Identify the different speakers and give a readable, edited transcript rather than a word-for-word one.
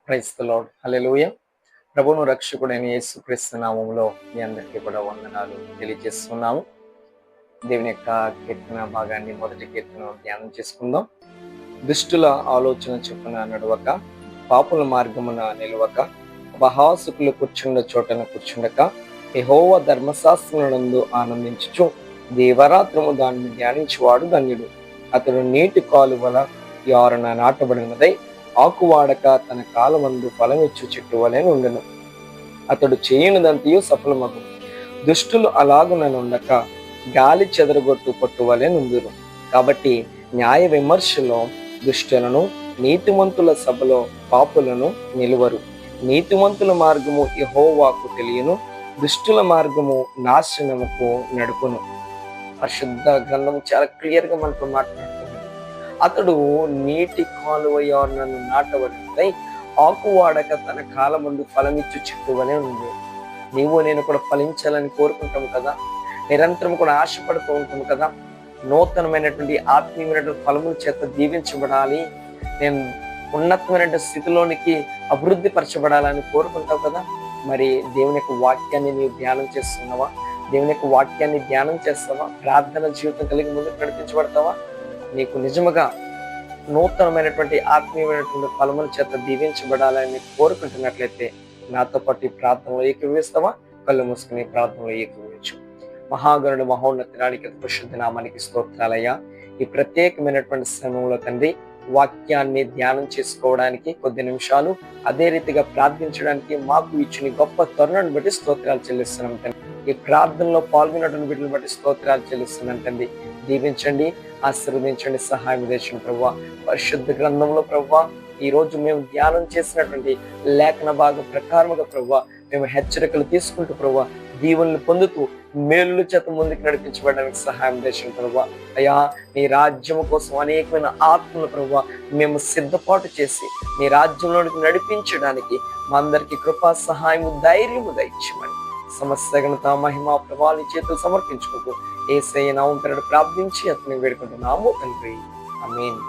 Speaker 1: Praise the lord. హల్లెలూయా. ప్రభువును రక్షకుడైన యేసుక్రీస్తు నామములో మీ అందరికీ కూడా వందనాలు తెలియజేస్తున్నాము. దేవుని యొక్క కీర్తన భాగాన్ని మొదటి కీర్తన ధ్యానం చేసుకుందాం. దుష్టుల ఆలోచన చొప్పున నడవక, పాపుల మార్గమున నిలవక, అపహాసకులు కూర్చుండ చోటన కూర్చుండక, యెహోవా ధర్మశాస్త్రమునందు ఆనందించుచు దీవారాత్రము దానిని ధ్యానించువాడు ధన్యుడు. అతడు నీటి కాలువల యారున నాటబడినదై ఆకువాడక తన కాలమందు ఫలమిచ్చు చెట్టు వలె నుండెను. అతడు చేయనిదంతయు సఫలమగును. దుష్టులు అలాగుననుండక గాలి చెదరగొట్టు పొట్టు వలె నుందురు. కాబట్టి న్యాయ విమర్శలో దుష్టులను, నీతిమంతుల సభలో పాపులను నిలువరు. నీతిమంతుల మార్గము యెహోవాకు తెలియను, దుష్టుల మార్గము నాశనముకు నడుపును. పరిశుద్ధ గ్రంథం చాలా క్లియర్ గా మనతో మాట్లాడుతుంది. అతడు నీటి కాలువ నన్ను నాటబడినదై ఆకువాడక తన కాలమందు ఫలమిచ్చు చెట్టు వలె ఉంది. నీవు నేను కూడా ఫలించాలని కోరుకుంటాం కదా, నిరంతరం కూడా ఆశపడుతూ ఉంటాం కదా. నూతనమైనటువంటి ఆత్మీయమైనటువంటి ఫలముల చేత దీవించబడాలి, నేను ఉన్నతమైన స్థితిలోనికి అభివృద్ధి పరచబడాలని కోరుకుంటావు కదా. మరి దేవుని యొక్క వాక్యాన్ని నీవు ధ్యానం చేస్తున్నావా? దేవుని యొక్క వాక్యాన్ని ధ్యానం చేస్తావా? ప్రార్థన జీవితం కలిగి ముందుకు నడిపించబడతావా? నీకు నిజముగా నూతనమైనటువంటి ఆత్మీయమైనటువంటి ఫలముల చేత దీవించబడాలని కోరుకుంటున్నట్లయితే నాతో పాటు ఈ ప్రార్థనలో ఏకీభవిస్తావా? కళ్ళు మూసుకుని ప్రార్థనలో ఏకీభవించు. మహాగణుడు మహోన్నతానికి పరిశుద్ధ నామానికి స్తోత్రాలయ్యా. ఈ ప్రత్యేకమైనటువంటి సమయంలో తండ్రి వాక్యాన్ని ధ్యానం చేసుకోవడానికి కొద్ది నిమిషాలు, అదే రీతిగా ప్రార్థించడానికి మాకు ఇచ్చిన గొప్ప తరుణాన్ని బట్టి స్తోత్రాలు చెల్లిస్తున్నాం తండ్రి. ఈ ప్రార్థనలో పాల్గొన్నటువంటి బిడ్డలు బట్టి స్తోత్రాలు చెల్లిస్తున్నాం తండ్రి. దీవించండి, ఆశీర్వదించండి, సహాయం చేసిన ప్రభువా. పరిశుద్ధ గ్రంథంలో ప్రభువా, ఈ రోజు మేము ధ్యానం చేసినటువంటి లేఖన భాగం ప్రకారముగా ప్రభువా, మేము హెచ్చరికలు తీసుకుంటూ ప్రభువా, దీవులను పొందుతూ మేలు చేత ముందుకు నడిపించబడడానికి సహాయం చేసిన ప్రభువా. అయ్యా, నీ రాజ్యము కోసం అనేకమైన ఆత్మలు ప్రభువా మేము సిద్ధపాటు చేసి నీ రాజ్యంలోనికి నడిపించడానికి మా అందరికీ కృపా సహాయము ధైర్యము దయచేయమని సమస్త ఘనత మహిమ ప్రభావాల చేతులు సమర్పించుకుంటూ యేసయ్య నామమున ప్రార్థించి అతన్ని వేడుకుంటున్నాము తండ్రి. ఆమేన్.